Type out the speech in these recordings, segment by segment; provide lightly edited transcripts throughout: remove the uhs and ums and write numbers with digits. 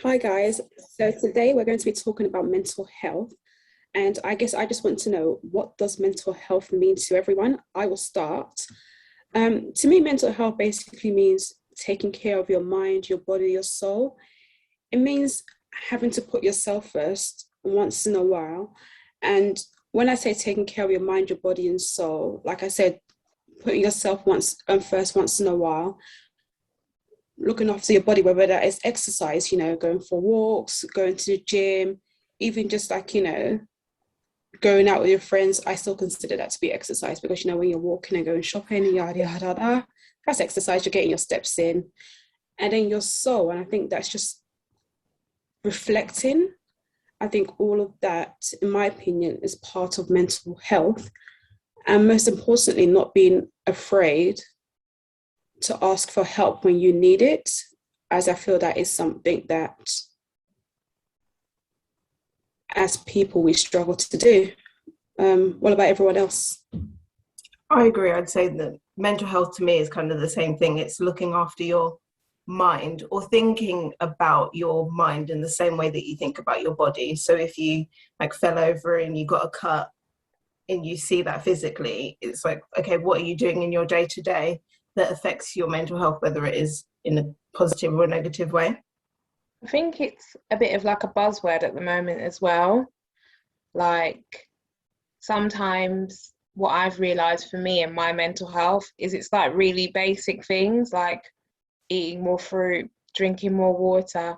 Hi guys. So today we're going to be talking about mental health. And I guess I just want to know, what does mental health mean to everyone? I will start. To me, mental health basically means taking care of your mind, your body, your soul. It means having to put yourself first once in a while. And when I say taking care of your mind, your body, and soul, like I said, putting yourself once first once in a while, looking after your body, whether that is exercise, going for walks, going to the gym, even just like, going out with your friends. I still consider that to be exercise because, when you're walking and going shopping and yada, yada, yada, that's exercise. You're getting your steps in. And then your soul. And I think that's just reflecting. I think all of that, in my opinion, is part of mental health. And most importantly, not being afraid to ask for help when you need it, as I feel that is something that as people we struggle to do. What about everyone else? I agree. I'd say that mental health to me is kind of the same thing. It's looking after your mind or thinking about your mind in the same way that you think about your body. So if you like fell over and you got a cut and you see that physically, it's like, okay, what are you doing in your day to day that affects your mental health, whether it is in a positive or negative way? I think it's a bit of like a buzzword at the moment as well. Like sometimes what I've realized for me and my mental health is it's like really basic things like eating more fruit, drinking more water,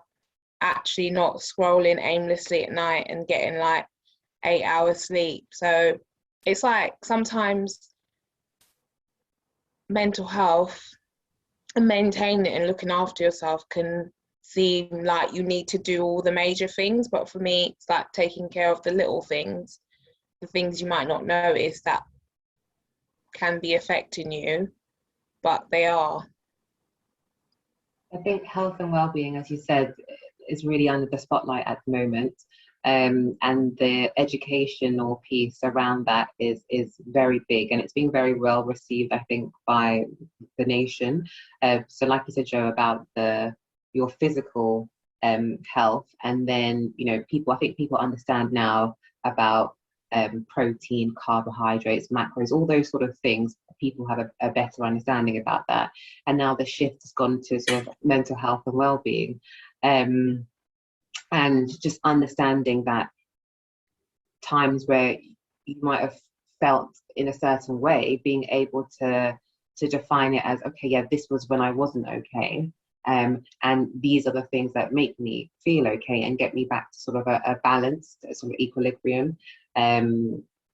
actually not scrolling aimlessly at night and getting like 8 hours sleep. So it's like sometimes mental health and maintaining it and looking after yourself can seem like you need to do all the major things, but for me it's like taking care of the little things, the things you might not notice that can be affecting you, but they are. I think health and well-being, as you said, is really under the spotlight at the moment. And the educational piece around that is very big, and it's being very well received, I think, by the nation. So like you said, Joe, about your physical health, and then I think people understand now about protein, carbohydrates, macros, all those sort of things. People have a better understanding about that, and now the shift has gone to sort of mental health and well-being. And just understanding that times where you might have felt in a certain way, being able to define it as, okay, yeah, this was when I wasn't okay, and these are the things that make me feel okay and get me back to sort of a balanced sort of equilibrium.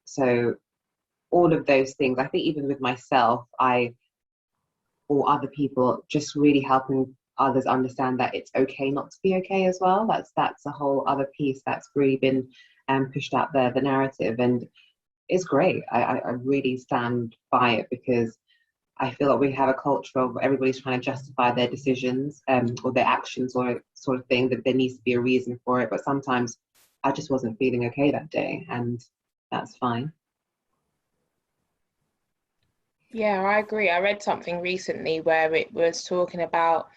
So all of those things, I think even with myself, or other people, just really helping others understand that it's okay not to be okay as well. That's a whole other piece that's really been pushed out there, the narrative, and it's great. I really stand by it, because I feel like we have a culture of everybody's trying to justify their decisions or their actions, or sort of thing, that there needs to be a reason for it. But sometimes I just wasn't feeling okay that day, and that's fine. Yeah, I agree. I read something recently where it was talking about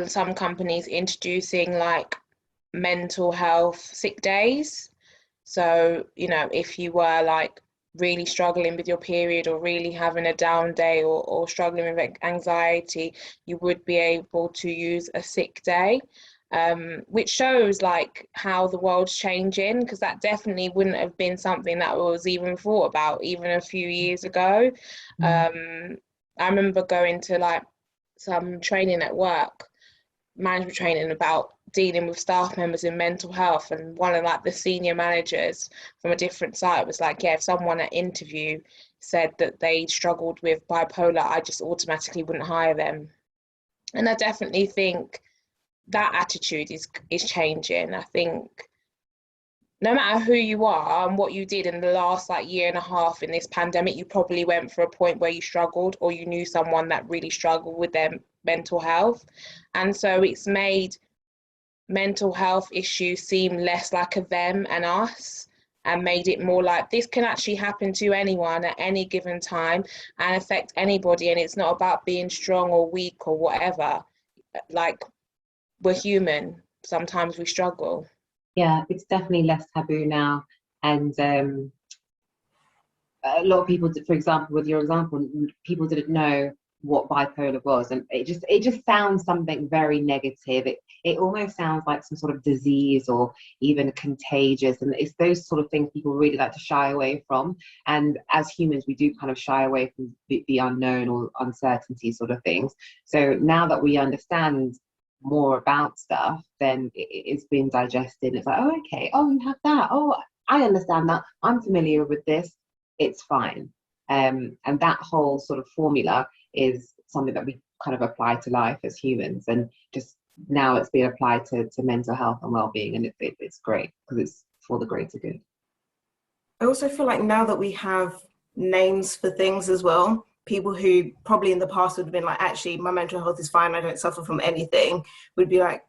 some companies introducing like mental health sick days. So, if you were like really struggling with your period or really having a down day, or struggling with anxiety, you would be able to use a sick day, which shows like how the world's changing, because that definitely wouldn't have been something that was even thought about even a few years ago. I remember going to like some training at work, management training, about dealing with staff members in mental health, and one of like the senior managers from a different site was like, yeah, if someone at interview said that they struggled with bipolar, I just automatically wouldn't hire them. And I definitely think that attitude is changing. I think no matter who you are and what you did in the last like year and a half in this pandemic, you probably went for a point where you struggled, or you knew someone that really struggled with their mental health. And so it's made mental health issues seem less like a them and us, and made it more like this can actually happen to anyone at any given time and affect anybody. And it's not about being strong or weak or whatever. Like we're human. Sometimes we struggle. Yeah, it's definitely less taboo now. And a lot of people, for example, with your example, people didn't know what bipolar was, and it just sounds something very negative. It almost sounds like some sort of disease or even contagious, and it's those sort of things people really like to shy away from. And as humans, we do kind of shy away from the unknown or uncertainty sort of things. So now that we understand more about stuff, then it's been digested. It's like, oh, okay, oh, you have that. Oh, I understand that. I'm familiar with this. It's fine. And that whole sort of formula is something that we kind of apply to life as humans, and just now it's being applied to mental health and well-being, and it's great because it's for the greater good. I also feel like now that we have names for things as well, people who probably in the past would have been like, actually, my mental health is fine, I don't suffer from anything, would be like,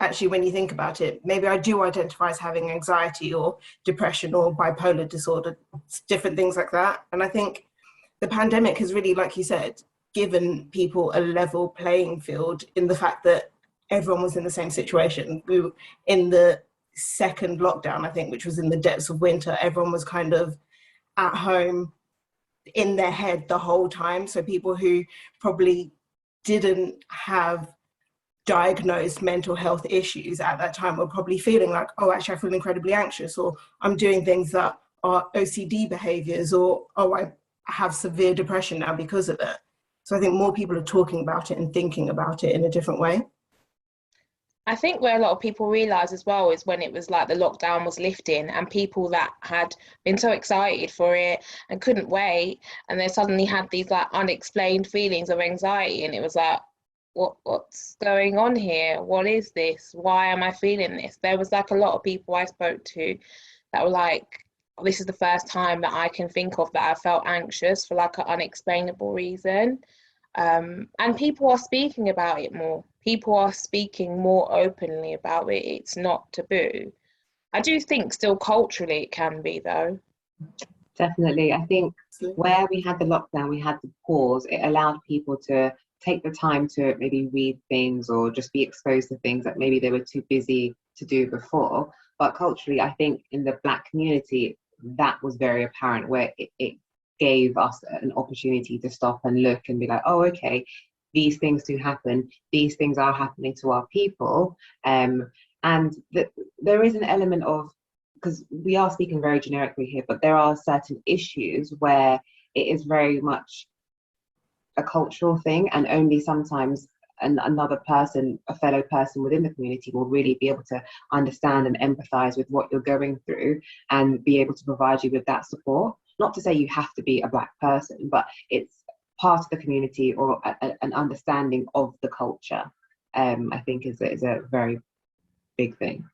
actually, when you think about it, maybe I do identify as having anxiety or depression or bipolar disorder, different things like that. And I think the pandemic has really, like you said, given people a level playing field in the fact that everyone was in the same situation. We were in the second lockdown, I think, which was in the depths of winter. Everyone was kind of at home in their head the whole time. So people who probably didn't have diagnosed mental health issues at that time were probably feeling like, oh, actually I feel incredibly anxious, or I'm doing things that are OCD behaviors, or oh, I have severe depression now because of it. So I think more people are talking about it and thinking about it in a different way. I think where a lot of people realise as well is when it was like the lockdown was lifting, and people that had been so excited for it and couldn't wait, and they suddenly had these like unexplained feelings of anxiety, and it was like, what's going on here? What is this? Why am I feeling this? There was like a lot of people I spoke to that were like, oh, this is the first time that I can think of that I felt anxious for like an unexplainable reason. And people are speaking about it more. People are speaking more openly about it. It's not taboo. I do think still culturally it can be though. Definitely. I think where we had the lockdown, we had the pause, it allowed people to take the time to maybe read things or just be exposed to things that maybe they were too busy to do before. But culturally, I think in the Black community, that was very apparent, where it gave us an opportunity to stop and look and be like, oh, okay, these things do happen. These things are happening to our people. And there is an element of, because we are speaking very generically here, but there are certain issues where it is very much a cultural thing, and only sometimes another person, a fellow person within the community, will really be able to understand and empathize with what you're going through and be able to provide you with that support. Not to say you have to be a Black person, but it's part of the community, or an understanding of the culture, I think is a very big thing.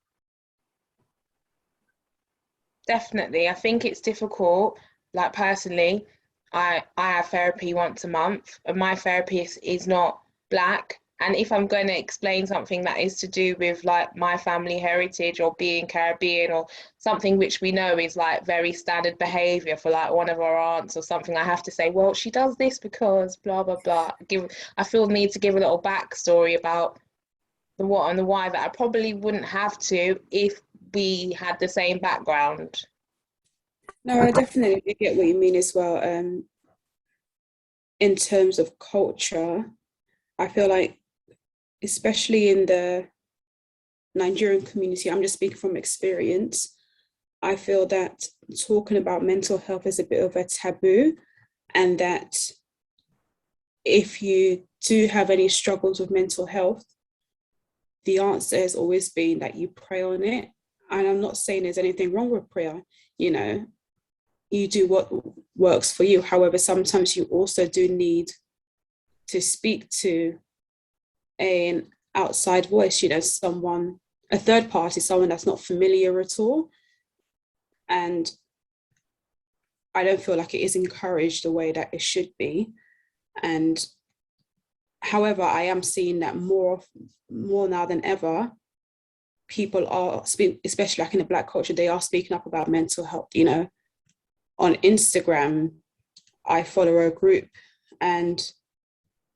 Definitely. I think it's difficult. Like personally, I have therapy once a month, and my therapist is not Black. And if I'm going to explain something that is to do with like my family heritage or being Caribbean or something which we know is like very standard behavior for like one of our aunts or something, I have to say, well, she does this because blah, blah, blah. I feel the need to give a little backstory about the what and the why that I probably wouldn't have to if we had the same background. No, I definitely get what you mean as well. In terms of culture, I feel like, especially in the Nigerian community, I'm just speaking from experience, I feel that talking about mental health is a bit of a taboo, and that if you do have any struggles with mental health, the answer has always been that you pray on it. And I'm not saying there's anything wrong with prayer, you know, you do what works for you. However, sometimes you also do need to speak to an outside voice, you know, someone, a third party, someone that's not familiar at all. And I don't feel like it is encouraged the way that it should be. And however, I am seeing that more now than ever, people are especially like in the Black culture, they are speaking up about mental health. You know, on Instagram, I follow a group, and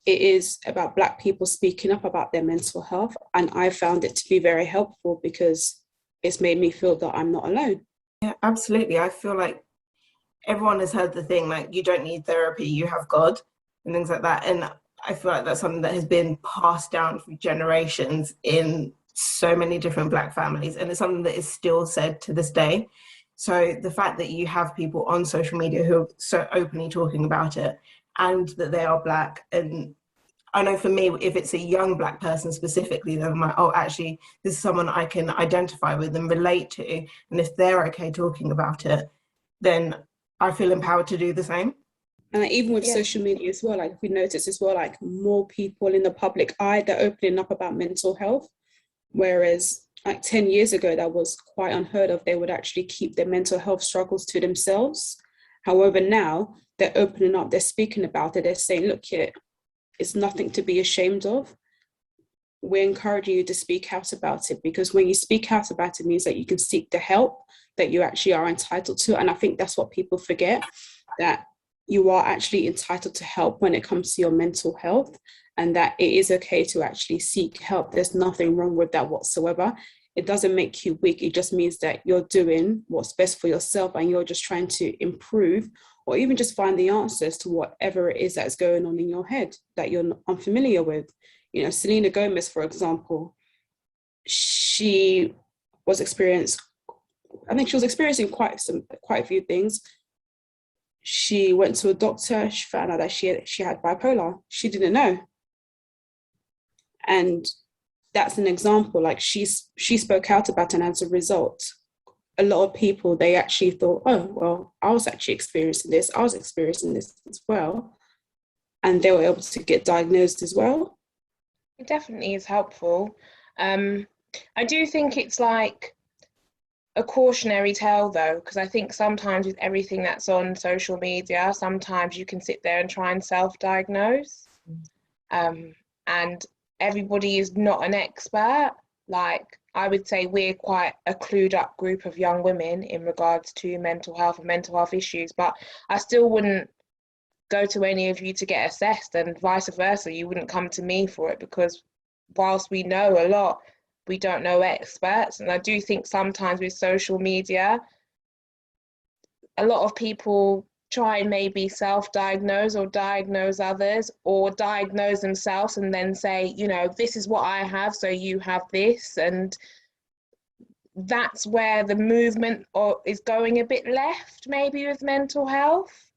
it is about Black people speaking up about their mental health. And I found it to be very helpful because it's made me feel that I'm not alone. Yeah, absolutely. I feel like everyone has heard the thing like, you don't need therapy, you have God, and things like that. And I feel like that's something that has been passed down for generations in so many different Black families, and it's something that is still said to this day. So the fact that you have people on social media who are so openly talking about it, and that they are Black, and I know for me, if it's a young Black person specifically, then I'm like, oh, actually, this is someone I can identify with and relate to. And if they're okay talking about it, then I feel empowered to do the same. And like, even with Yeah. social media as well, like we notice as well, like more people in the public eye, they're opening up about mental health. Whereas like 10 years ago, that was quite unheard of. They would actually keep their mental health struggles to themselves. However, now they're opening up, they're speaking about it. They're saying, look here, it's nothing to be ashamed of. We're encouraging you to speak out about it, because when you speak out about it, it means that you can seek the help that you actually are entitled to. And I think that's what people forget, that you are actually entitled to help when it comes to your mental health, and that it is okay to actually seek help. There's nothing wrong with that whatsoever. It doesn't make you weak. It just means that you're doing what's best for yourself, and you're just trying to improve or even just find the answers to whatever it is that's going on in your head that you're unfamiliar with. You know, Selena Gomez, for example, she was experiencing quite a few things. She went to a doctor, she found out that she had bipolar. She didn't know. And that's an example. Like she spoke out about it, and as a result, a lot of people, they actually thought, oh, well, I was actually experiencing this. I was experiencing this as well. And they were able to get diagnosed as well. It definitely is helpful. I do think it's like a cautionary tale though, because I think sometimes with everything that's on social media, sometimes you can sit there and try and self-diagnose. And everybody is not an expert. Like, I would say we're quite a clued up group of young women in regards to mental health and mental health issues, but I still wouldn't go to any of you to get assessed, and vice versa. You wouldn't come to me for it, because whilst we know a lot, we don't know experts. And I do think sometimes with social media, a lot of people try and maybe self-diagnose or diagnose others, or diagnose themselves and then say, you know, this is what I have, so you have this. And that's where the movement is going a bit left, maybe, with mental health.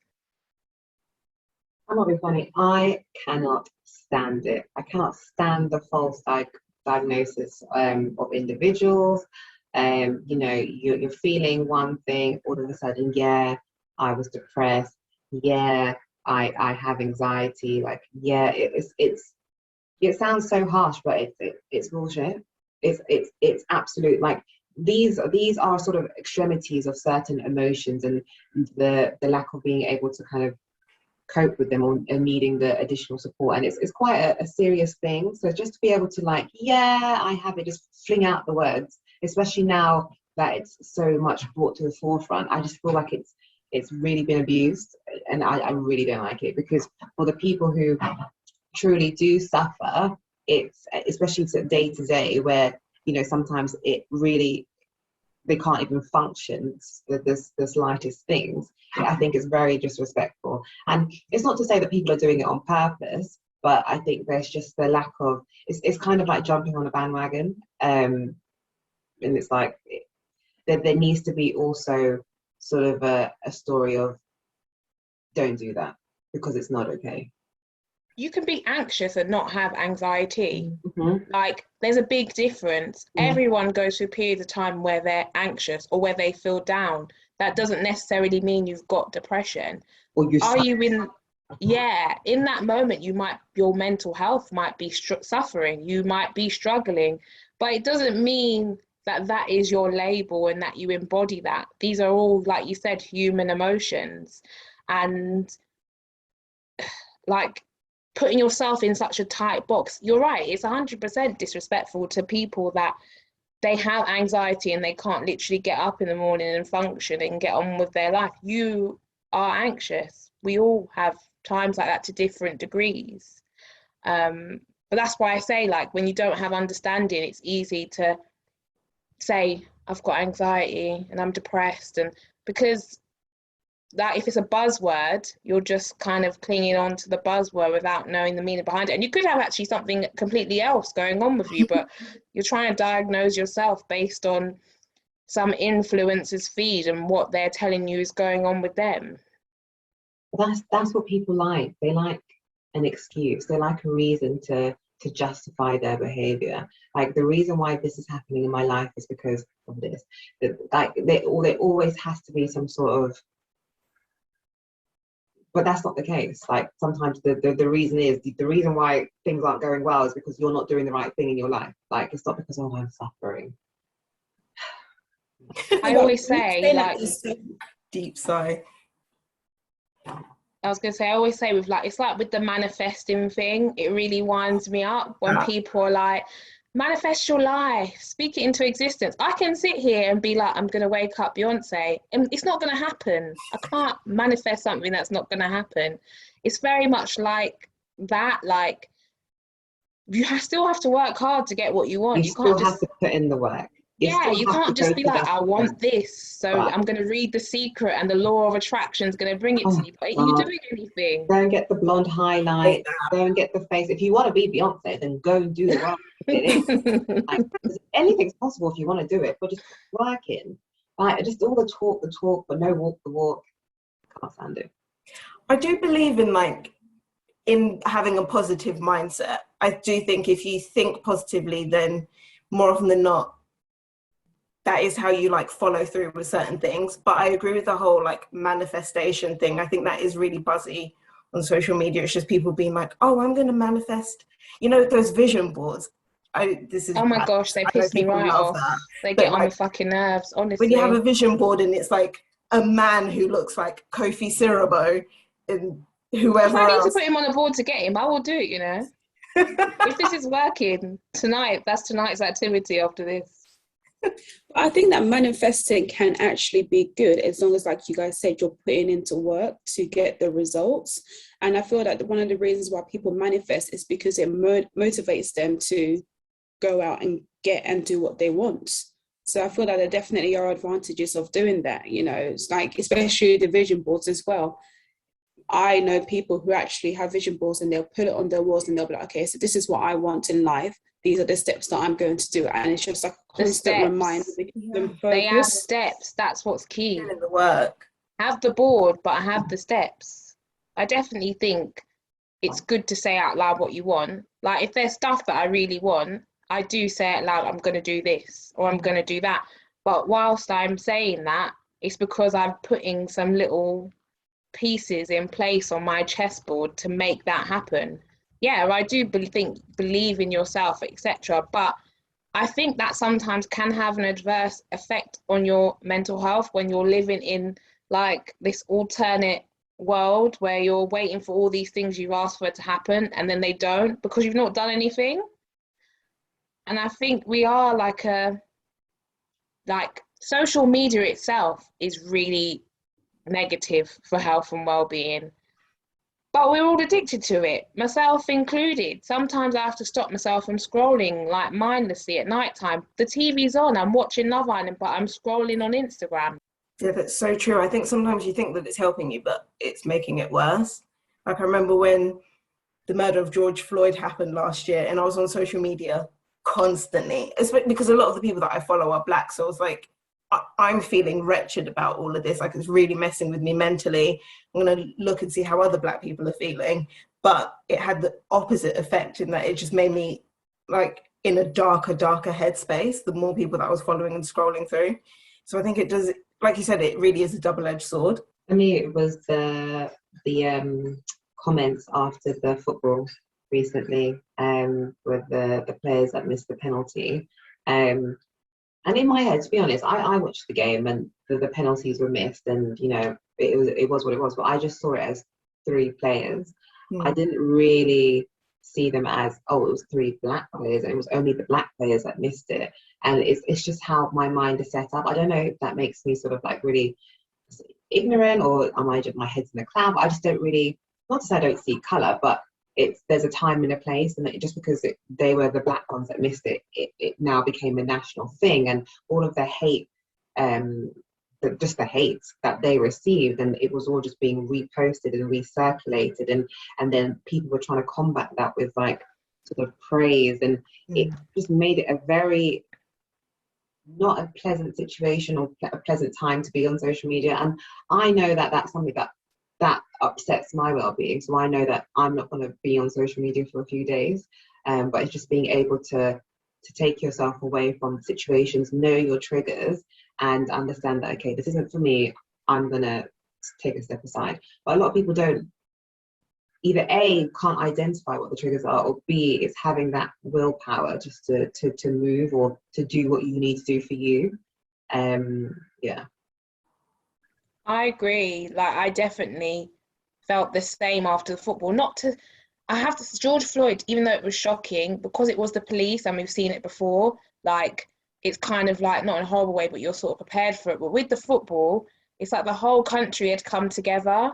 I'm not being funny. I cannot stand it. I cannot stand the false diagnosis of individuals. You know, you're feeling one thing, all of a sudden, yeah, I was depressed. Yeah, I have anxiety. Like, yeah, it sounds so harsh, but it's bullshit. It's absolute, like, these are sort of extremities of certain emotions, and the lack of being able to kind of cope with them, or needing the additional support. And it's quite a serious thing. So just to be able to, like, yeah, I have it, just fling out the words, especially now that it's so much brought to the forefront, I just feel like it's really been abused, and I really don't like it, because for the people who truly do suffer, it's especially day to day, where, you know, sometimes it really, they can't even function, the slightest things. I think it's very disrespectful. And it's not to say that people are doing it on purpose, but I think there's just the lack of, it's kind of like jumping on a bandwagon. And it's like, there needs to be also sort of a story of, don't do that, because it's not okay. You can be anxious and not have anxiety. Mm-hmm. Like, there's a big difference. Mm-hmm. Everyone goes through periods of time where they're anxious or where they feel down. That doesn't necessarily mean you've got depression. Or you in that moment, your mental health might be suffering, you might be struggling, but it doesn't mean that is your label and that you embody that. These are all, like you said, human emotions. And like, putting yourself in such a tight box, you're right, it's 100% disrespectful to people that they have anxiety and they can't literally get up in the morning and function and get on with their life. You are anxious. We all have times like that to different degrees. But that's why I say, like, when you don't have understanding, it's easy to say, I've got anxiety and I'm depressed, and because that, if it's a buzzword, you're just kind of clinging on to the buzzword without knowing the meaning behind it. And you could have actually something completely else going on with you, but you're trying to diagnose yourself based on some influencer's feed and what they're telling you is going on with them. That's what people like. They like an excuse. They like a reason to justify their behavior. Like, the reason why this is happening in my life is because of this. Like, there always has to be some sort of, but that's not the case. Like, sometimes the reason is, the reason why things aren't going well is because you're not doing the right thing in your life. Like, it's not because, oh, I'm suffering. I always say, like, deep sigh. I was gonna say, I always say with, like, it's like with the manifesting thing, it really winds me up when people are like, manifest your life, speak it into existence. I can sit here and be like, I'm gonna wake up Beyonce, and it's not gonna happen. I can't manifest something that's not gonna happen. It's very much like that. Like, you still have to work hard to get what you want. You still have to put in the work. Yeah, you can't just be like, I want this, so I'm going to read The Secret and the law of attraction is going to bring it to you. But are you doing anything? Go and get the blonde highlight, go and get the face. If you want to be Beyonce, then go and do the work. Like, anything's possible if you want to do it, but just work in. Like, just all the talk, but no walk the walk. Can't stand it. I do believe in having a positive mindset. I do think if you think positively, then more often than not, that is how you like follow through with certain things. But I agree with the whole like manifestation thing. I think that is really buzzy on social media. It's just people being like, oh, I'm going to manifest, you know, those vision boards. Oh my gosh, they piss me right off. They get on my fucking nerves, honestly. When you have a vision board and it's like a man who looks like Kofi Siriboe and whoever else. If I need to put him on a board to get him, I will do it, you know. If this is working tonight, that's tonight's activity after this. I think that manifesting can actually be good as long as, like you guys said, you're putting into work to get the results. And I feel that one of the reasons why people manifest is because it motivates them to go out and get and do what they want. So I feel that there definitely are advantages of doing that, you know. It's like, especially the vision boards as well. I know people who actually have vision boards and they'll put it on their walls and they'll be like, okay, so this is what I want in life. These are the steps that I'm going to do. And it's just like a constant reminder. They have steps. That's what's key. In the work. Have the board, but have the steps. I definitely think it's good to say out loud what you want. Like, if there's stuff that I really want, I do say out loud, I'm going to do this or I'm going to do that. But whilst I'm saying that, it's because I'm putting some little pieces in place on my chessboard to make that happen. Yeah, I do believe in yourself, etc. But I think that sometimes can have an adverse effect on your mental health when you're living in like this alternate world where you're waiting for all these things you've asked for to happen and then they don't because you've not done anything. And I think we are like social media itself is really negative for health and well-being. But we're all addicted to it, myself included. Sometimes I have to stop myself from scrolling like mindlessly at nighttime. The TV's on, I'm watching Love Island, but I'm scrolling on Instagram. Yeah, that's so true. I think sometimes you think that it's helping you, but it's making it worse. Like, I remember when the murder of George Floyd happened last year and I was on social media constantly, especially because a lot of the people that I follow are Black. So I was like, I'm feeling wretched about all of this. Like, it's really messing with me mentally. I'm going to look and see how other Black people are feeling. But it had the opposite effect in that it just made me like in a darker headspace, the more people that I was following and scrolling through. So I think it does, like you said, it really is a double-edged sword. For me, it was the comments after the football recently with the players that missed the penalty. And in my head, to be honest, I watched the game and the penalties were missed and, you know, it was what it was. But I just saw it as 3 players. I didn't really see them as, oh, it was 3 Black players and it was only the Black players that missed it. And it's just how my mind is set up. I don't know if that makes me sort of like really ignorant or am I just, my head's in the cloud. But I just don't really, not to say I don't see colour, but there's a time and a place, and that just because they were the black ones that missed it, it now became a national thing, and all of the hate, just the hate that they received, and it was all just being reposted and recirculated, and then people were trying to combat that with like sort of praise, and it just made it a very not a pleasant situation or a pleasant time to be on social media. And I know that that's something that upsets my well-being, so I know that I'm not going to be on social media for a few days, but it's just being able to take yourself away from situations, know your triggers, and understand that, okay, this isn't for me, I'm going to take a step aside. But a lot of people don't, either A, can't identify what the triggers are, or B, it's having that willpower just to move or to do what you need to do for you. Yeah. I agree. Like, I definitely felt the same after the football. I have to, George Floyd, even though it was shocking, because it was the police and we've seen it before, like, it's kind of like, not in a horrible way, but you're sort of prepared for it. But with the football, it's like the whole country had come together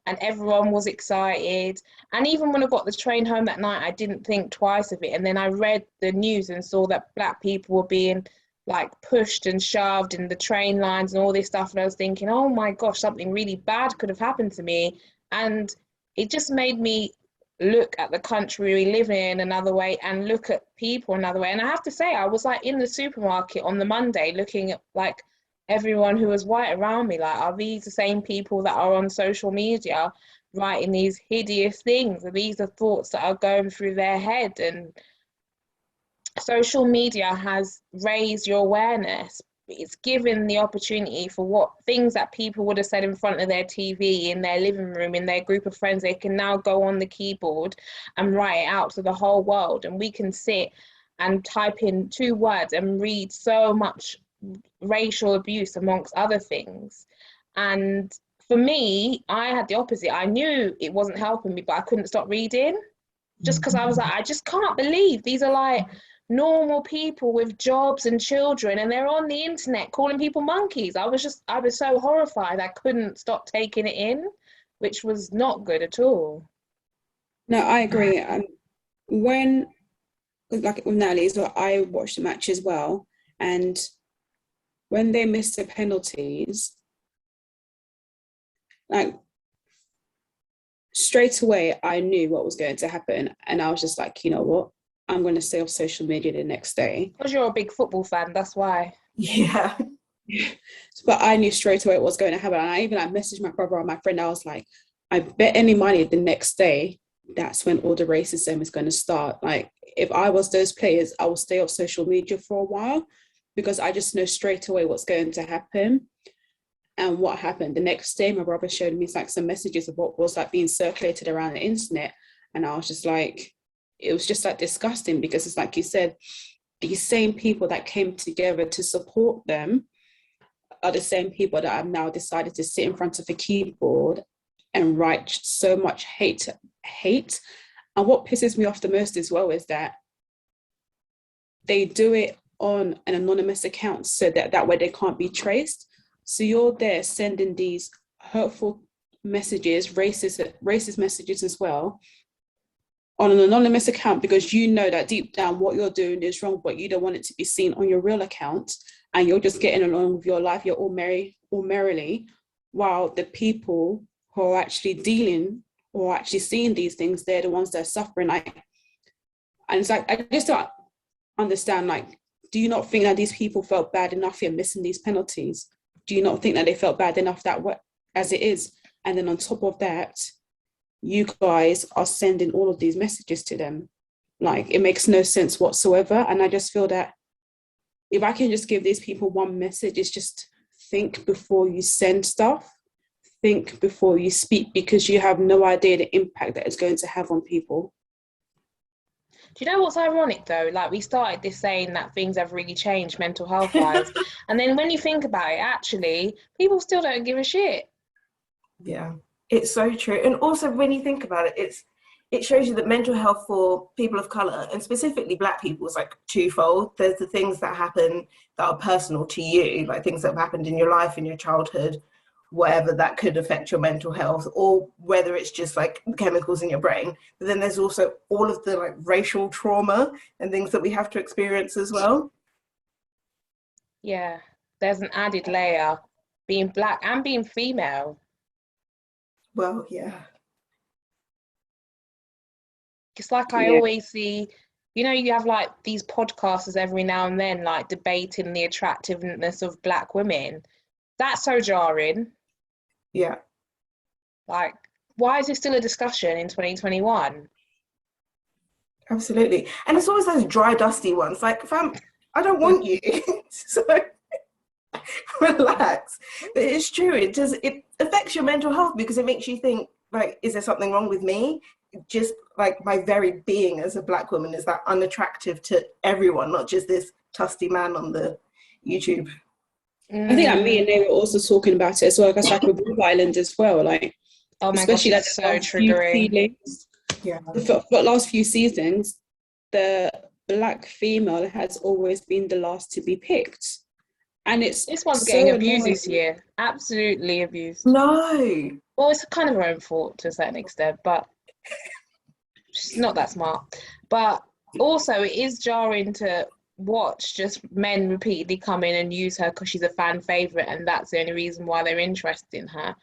and everyone was excited. And even when I got the train home that night, I didn't think twice of it. And then I read the news and saw that black people were being like pushed and shoved in the train lines and all this stuff. And I was thinking, oh my gosh, something really bad could have happened to me. And it just made me look at the country we live in another way and look at people another way. And I have to say, I was like in the supermarket on the Monday looking at like everyone who was white around me, like, are these the same people that are on social media writing these hideous things? Are these the thoughts that are going through their head? And social media has raised your awareness. It's given the opportunity for what things that people would have said in front of their TV, in their living room, in their group of friends, they can now go on the keyboard and write it out to the whole world. And we can sit and type in 2 words and read so much racial abuse amongst other things. And for me, I had the opposite. I knew it wasn't helping me, but I couldn't stop reading just because I was like, I just can't believe these are like normal people with jobs and children and they're on the internet calling people monkeys. I was so horrified I couldn't stop taking it in, which was not good at all. No, I agree. When, like with Natalie, so I watched the match as well, and when they missed the penalties, like straight away I knew what was going to happen, and I was just like, you know what, I'm going to stay off social media the next day. Because you're a big football fan, that's why. Yeah. But I knew straight away what was going to happen, and I messaged my brother and my friend. I was like, I bet any money the next day that's when all the racism is going to start. Like, if I was those players, I will stay off social media for a while, because I just know straight away what's going to happen. And what happened the next day, my brother showed me like some messages of what was like being circulated around the internet, and I was just like, it was just like disgusting, because it's like you said, these same people that came together to support them are the same people that have now decided to sit in front of a keyboard and write so much hate. And what pisses me off the most as well is that they do it on an anonymous account, so that way they can't be traced. So you're there sending these hurtful messages, racist messages as well, on an anonymous account, because you know that deep down what you're doing is wrong, but you don't want it to be seen on your real account, and you're just getting along with your life, you're all merrily, while the people who are actually dealing or actually seeing these things, they're the ones that are suffering. And it's like, I just don't understand, like, do you not think that these people felt bad enough here missing these penalties? Do you not think that they felt bad enough that way as it is? And then on top of that, you guys are sending all of these messages to them. Like, it makes no sense whatsoever. And I just feel that if I can just give these people one message, it's just think before you send stuff, think before you speak, because you have no idea the impact that it's going to have on people. Do you know what's ironic though? Like, we started this saying that things have really changed mental health wise. And then when you think about it, actually, people still don't give a shit. Yeah, it's so true. And also when you think about it, it shows you that mental health for people of colour, and specifically black people, is like twofold. There's the things that happen that are personal to you, like things that have happened in your life, in your childhood, whatever that could affect your mental health, or whether it's just like chemicals in your brain. But then there's also all of the like racial trauma and things that we have to experience as well. Yeah, there's an added layer, being black and being female. Well, yeah. It's like I always see, you know, you have like these podcasters every now and then, like debating the attractiveness of black women. That's so jarring. Yeah. Like, why is this still a discussion in 2021? Absolutely. And it's always those dry, dusty ones. Like, fam, I don't want you. So relax. But it's true. It affects your mental health because it makes you think, like, is there something wrong with me? Just like my very being as a black woman is that unattractive to everyone, not just this tusty man on the YouTube. I think like me and they were also talking about it as well, because like with Love Island as well, like Oh my especially gosh, like it's the so last few triggering. seasons, Yeah. for last few seasons, the black female has always been the last to be picked, and it's This one's so getting abused annoying. this year. Absolutely abused. No. Well, it's kind of her own fault to a certain extent, but she's not that smart. But also, it is jarring to watch just men repeatedly come in and use her because she's a fan favorite, and that's the only reason why they're interested in her.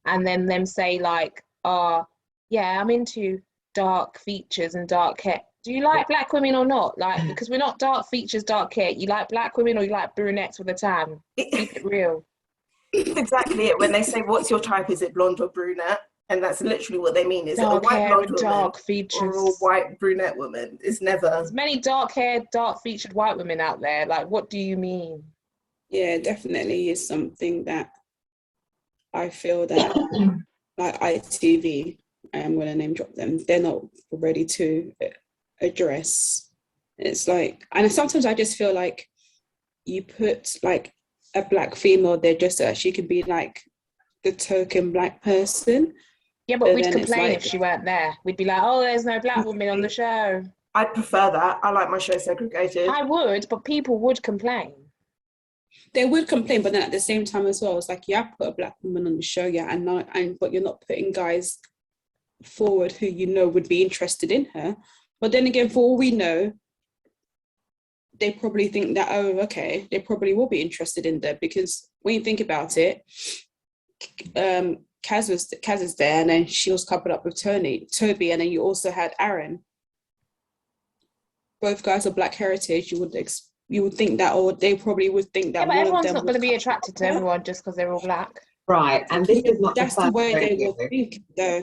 And then them say like, "Oh, yeah, I'm into dark features and dark hair." Do you like black women or not? Like, because we're not dark features, dark hair. You like black women or you like brunettes with a tan? Keep it real. It's exactly it. When they say, what's your type? Is it blonde or brunette? And that's literally what they mean. Is it a Dark white hair blonde and woman dark or a features. white brunette woman? It's never. There's many dark-haired, dark-featured white women out there. Like, what do you mean? Yeah, definitely is something that I feel that like ITV, I'm gonna name drop them, they're not ready to address. It's like, and sometimes I just feel like you put like a black female there just so that she can be like the token black person. Yeah, but we'd then it's complain like, if she weren't there. We'd be like, oh, there's no black woman on the show. I'd prefer that. I like my show segregated. I would, but people would complain. they would complain, but then at the same time as well, it's like, yeah, put a black woman on the show, yeah, but you're not putting guys forward who you know would be interested in her. But then again, for all we know, they probably think that, oh, okay, they probably will be interested in there, because when you think about it, Kaz is there, and then she was coupled up with Toby, and then you also had Aaron. Both guys are black heritage. You would think that, or they probably would think that. Yeah, but one everyone's of them not going to be attracted to everyone just because they're all black. Right, and this is not That's the way they would think, though.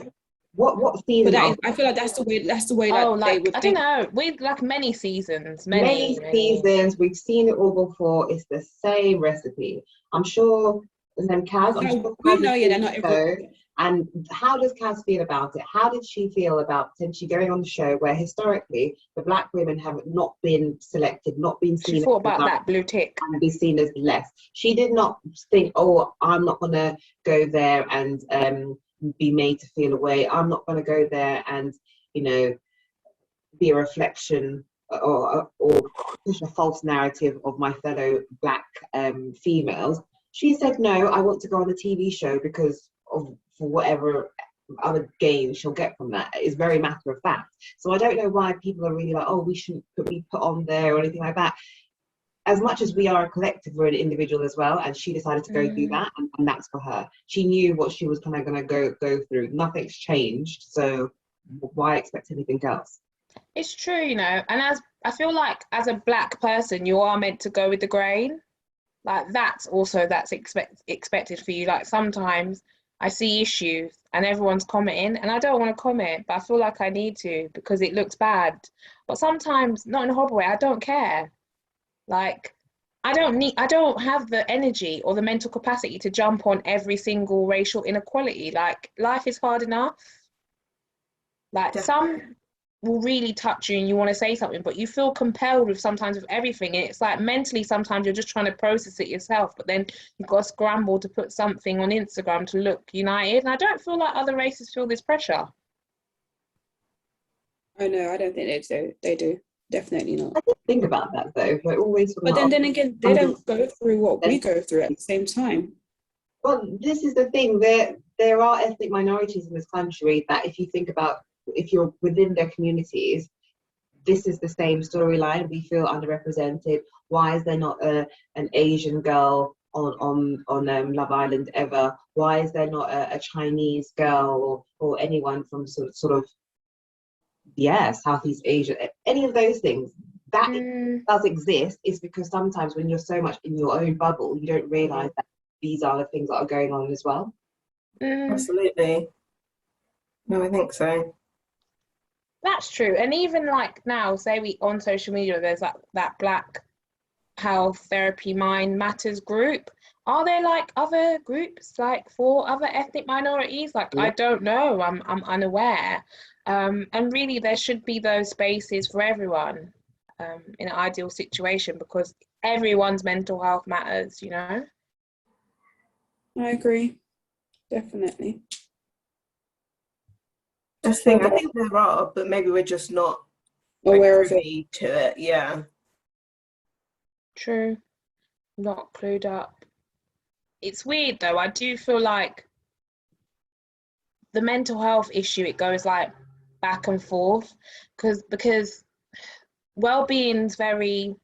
What season? But I feel like that's the way. That's the way that Oh, they like, would I think. don't know. We've like many seasons, Many many. seasons. We've seen it all before. It's the same recipe. I'm sure. And then Kaz, I'm sure We Kaz know, has yeah, they're seen not the show. every. And how does Kaz feel about it? How did she feel about potentially going on the show where historically the black women have not been selected, not been seen? She thought about that blue tick. And be seen as less. She did not think, oh, I'm not going to go there and be made to feel away. I'm not going to go there and, you know, be a reflection or push a false narrative of my fellow black females. She said, no, I want to go on a TV show because of, for whatever other gain she'll get from that. It's very matter of fact. So I don't know why people are really like, oh, we shouldn't be put on there or anything like that. As much as we are a collective, we're an individual as well, and she decided to go do that, and that's for her. She knew what she was kind of going to go through. Nothing's changed, so why expect anything else? It's true, you know, and as I feel like as a black person, you are meant to go with the grain. Like that's expected for you. Like sometimes I see issues and everyone's commenting, and I don't want to comment, but I feel like I need to because it looks bad. But sometimes, not in a horrible way, I don't care. Like I don't have the energy or the mental capacity to jump on every single racial inequality. Like life is hard enough. Like some will really touch you and you want to say something, but you feel compelled with sometimes with everything. And it's like mentally sometimes you're just trying to process it yourself, but then you've got to scramble to put something on Instagram to look united. And I don't feel like other races feel this pressure. Oh no, I don't think they do. They do. Definitely not. I didn't think about that though. But always. But then again, they don't go through what we go through at the same time. Well, this is the thing. There are ethnic minorities in this country that, if you think about, if you're within their communities, this is the same storyline. We feel underrepresented. Why is there not an Asian girl on Love Island ever? Why is there not a Chinese girl or anyone from sort of Southeast Asia? Any of those things that does exist is because sometimes when you're so much in your own bubble, you don't realize that these are the things that are going on as well. Absolutely. No, I think so. That's true. And even like now, say we on social media, there's that Black Health Therapy Mind Matters group. Are there like other groups like for other ethnic minorities? Like, I don't know. I'm unaware. And really, there should be those spaces for everyone in an ideal situation, because everyone's mental health matters, you know? I agree, definitely. That's the thing. I think there are, but maybe we're just not aware of it. privy to it. Yeah. True. Not clued up. It's weird though. I do feel like the mental health issue, it goes like back and forth because well-being's very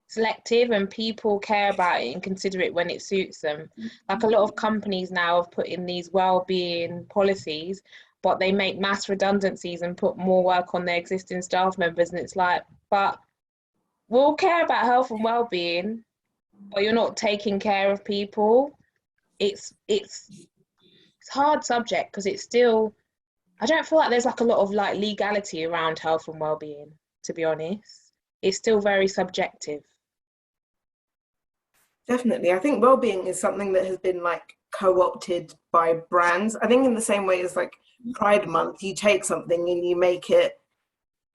selective and people care about it and consider it when it suits them. Like a lot of companies now have put in these well-being policies, but they make mass redundancies and put more work on their existing staff members, and it's like, but we'll care about health and well-being, but you're not taking care of people. It's hard subject because it's still, I don't feel like there's like a lot of like legality around health and well-being, to be honest. It's still very subjective. Definitely. I think well-being is something that has been like co-opted by brands. I think in the same way as like Pride Month, you take something and you make it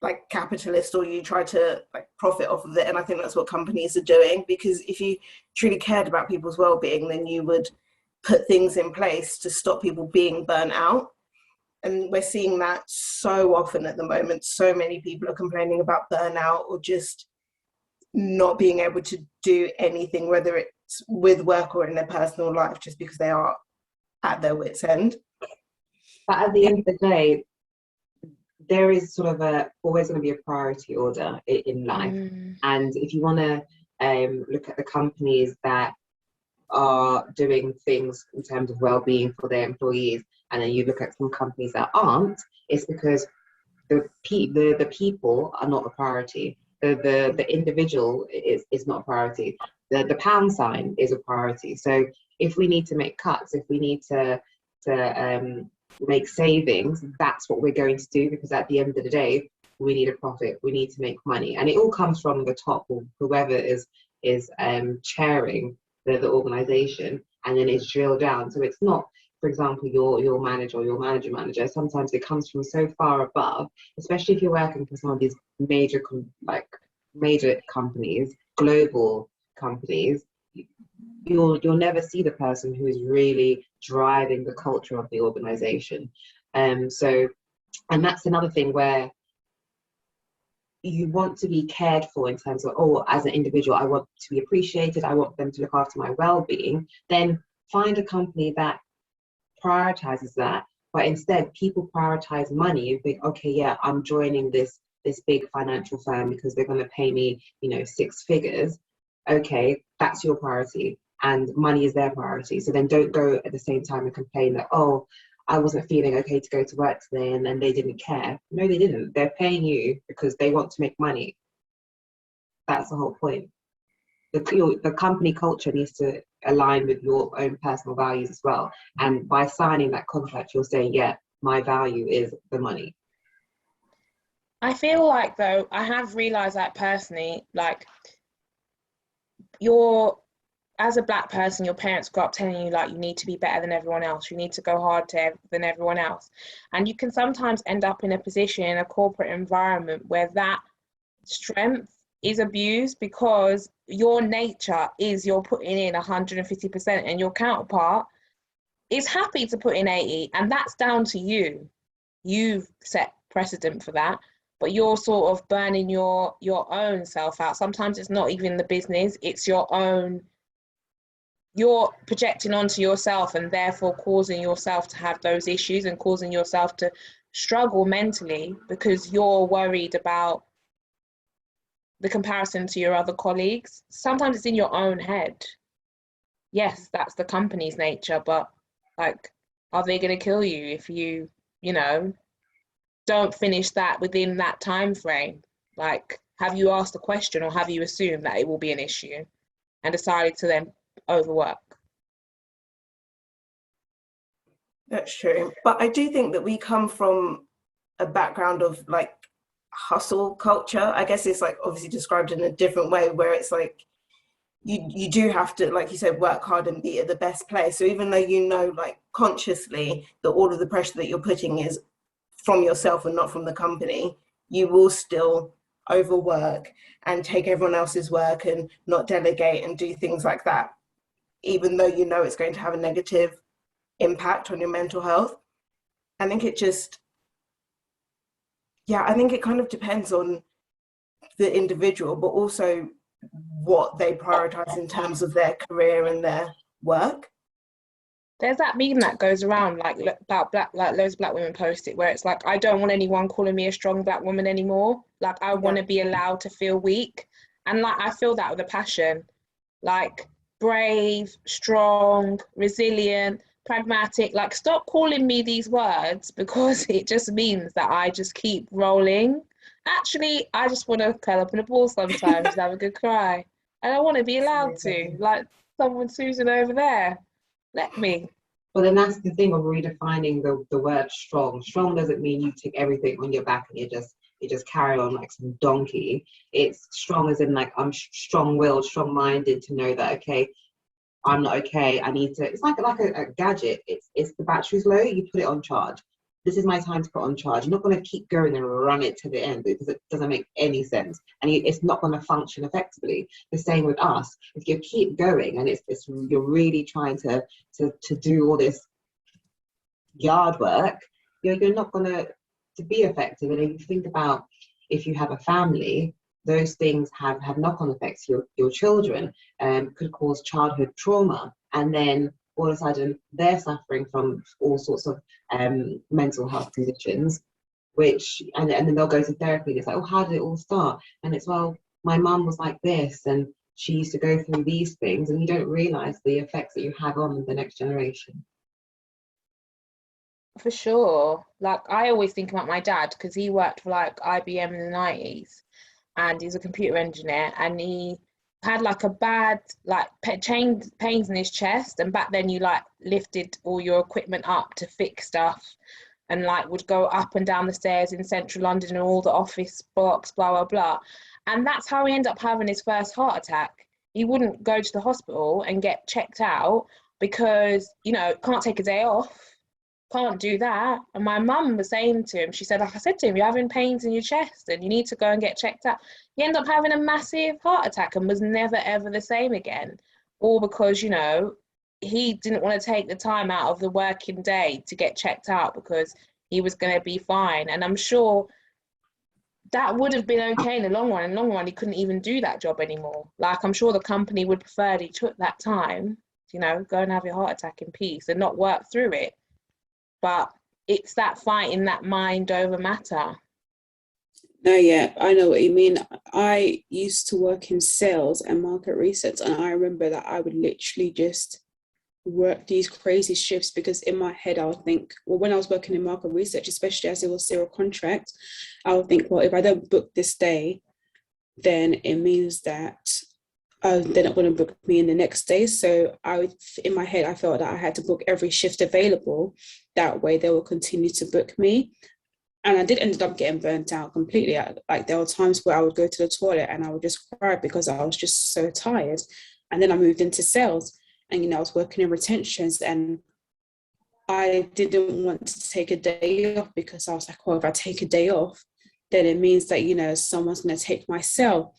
like capitalist, or you try to like profit off of it. And I think that's what companies are doing, because if you truly cared about people's well-being, then you would put things in place to stop people being burnt out. And we're seeing that so often at the moment. So many people are complaining about burnout or just not being able to do anything, whether it's with work or in their personal life, just because they are at their wits' end. But at the end of the day, there is sort of always going to be a priority order in life. And if you want to look at the companies that are doing things in terms of well-being for their employees, and then you look at some companies that aren't, it's because the people are not a priority. The individual is not a priority. The pound sign is a priority. So if we need to make cuts, if we need to make savings, that's what we're going to do, because at the end of the day, we need a profit, we need to make money. And it all comes from the top, or whoever is chairing the organization, and then it's drilled down. So it's not, for example, your manager or your manager. Sometimes it comes from so far above, especially if you're working for some of these major companies, global companies. You'll never see the person who is really driving the culture of the organization. And that's another thing where you want to be cared for in terms of, as an individual, I want to be appreciated, I want them to look after my well-being. Then find a company that prioritizes that. But instead, people prioritize money and think, okay, yeah, I'm joining this big financial firm because they're going to pay me, 6 figures. Okay, that's your priority, and money is their priority. So then don't go at the same time and complain that, I wasn't feeling okay to go to work today, and then they didn't care. No, they didn't. They're paying you because they want to make money. That's the whole point. The company culture needs to align with your own personal values as well. And by signing that contract, you're saying, yeah, my value is the money. I feel like, though, I have realised that personally, like, as a Black person, your parents grow up telling you, like, you need to be better than everyone else, you need to go harder than everyone else. And you can sometimes end up in a position in a corporate environment where that strength is abused, because your nature is you're putting in 150% and your counterpart is happy to put in 80, and that's down to you. You've set precedent for that, but you're sort of burning your own self out. Sometimes it's not even the business, it's your own you're projecting onto yourself and therefore causing yourself to have those issues and causing yourself to struggle mentally because you're worried about the comparison to your other colleagues. Sometimes it's in your own head. Yes, that's the company's nature, but like, are they going to kill you if you don't finish that within that time frame? Like, have you asked a question or have you assumed that it will be an issue and decided to then overwork? That's true. But I do think that we come from a background of like hustle culture. I guess it's like obviously described in a different way where it's like you do have to, like you said, work hard and be at the best place. So even though you know like consciously that all of the pressure that you're putting is from yourself and not from the company, you will still overwork and take everyone else's work and not delegate and do things like that, even though you know it's going to have a negative impact on your mental health. I think it just, I think it kind of depends on the individual, but also what they prioritize in terms of their career and their work. There's that meme that goes around like about black, like loads of black women post it, where it's like, I don't want anyone calling me a strong black woman anymore. Like, I want to be allowed to feel weak. And like, I feel that with a passion, like brave, strong, resilient, pragmatic. Like, stop calling me these words because it just means that I just keep rolling. Actually, I just want to curl up in a ball sometimes and have a good cry. And I want to be allowed to, like someone Susan over there. Let me. Well, then that's the thing of redefining the word strong. Strong doesn't mean you take everything on your back and you just carry on like some donkey. It's strong as in like, I'm strong-willed, strong-minded to know that, okay, I'm not okay. I need to. It's like a gadget. It's the battery's low. You put it on charge. This is my time to put on charge. You're not going to keep going and run it to the end because it doesn't make any sense, and it's not going to function effectively. The same with us. If you keep going and it's you're really trying to do all this yard work, you're not going to be effective. And if you think about if you have a family, those things have knock-on effects. Your children could cause childhood trauma, and then all of a sudden they're suffering from all sorts of mental health conditions, which and then they'll go to therapy. It's like, oh, how did it all start? And it's, well, my mum was like this and she used to go through these things, and you don't realize the effects that you have on the next generation. For sure. Like, I always think about my dad because he worked for like IBM in the 90s and he's a computer engineer, and he had like a bad like pains in his chest, and back then you like lifted all your equipment up to fix stuff and like would go up and down the stairs in central London and all the office blocks, blah blah blah. And that's how he ended up having his first heart attack. He wouldn't go to the hospital and get checked out because can't take a day off, can't do that. And my mum was saying to him, she said, like I said to him, you're having pains in your chest and you need to go and get checked out. He ended up having a massive heart attack and was never ever the same again, all because he didn't want to take the time out of the working day to get checked out because he was going to be fine. And I'm sure that would have been okay in the long run. In the long run, he couldn't even do that job anymore. Like, I'm sure the company would prefer he took that time, go and have your heart attack in peace and not work through it. But it's that fight in that mind over matter. No, yeah, I know what you mean. I used to work in sales and market research, and I remember that I would literally just work these crazy shifts because in my head I would think, well, when I was working in market research, especially as it was zero contract, I would think, well, if I don't book this day, then it means that they're not going to book me in the next day. So in my head, I felt that I had to book every shift available. That way they will continue to book me. And I did end up getting burnt out completely. Like, there were times where I would go to the toilet and I would just cry because I was just so tired. And then I moved into sales and, I was working in retentions, and I didn't want to take a day off because I was like, well, if I take a day off, then it means that, someone's going to take my cell.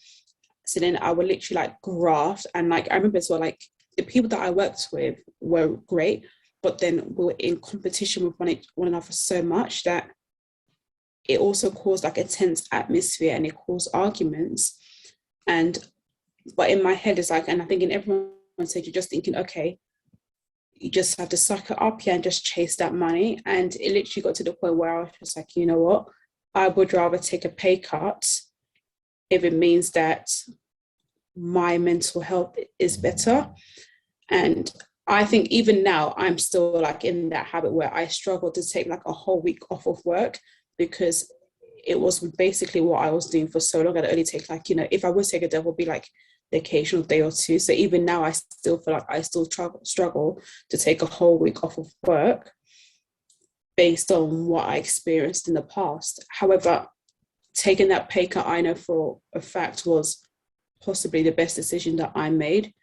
So then I would literally like graft, and like I remember as well, like the people that I worked with were great, but then we were in competition with one another so much that it also caused like a tense atmosphere and it caused arguments. But in my head it's like, and I think in everyone's stage, you're just thinking, okay, you just have to suck it up here and just chase that money. And it literally got to the point where I was just like, you know what, I would rather take a pay cut if it means that my mental health is better. And I think even now I'm still like in that habit where I struggle to take like a whole week off of work, because it was basically what I was doing for so long. I'd only take like, you know, if I would take a day, it would be like the occasional day or two. So even now I still feel like I still struggle to take a whole week off of work based on what I experienced in the past. However, taking that pay cut, I know for a fact, was possibly the best decision that I made,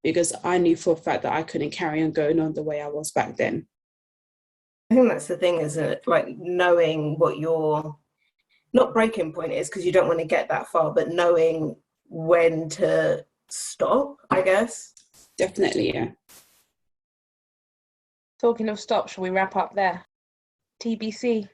because I knew for a fact that I couldn't carry on going on the way I was back then. I think that's the thing, isn't it? Like knowing what your not breaking point is, because you don't want to get that far, but knowing when to stop, I guess. Definitely, yeah. Talking of stop, shall we wrap up there? TBC.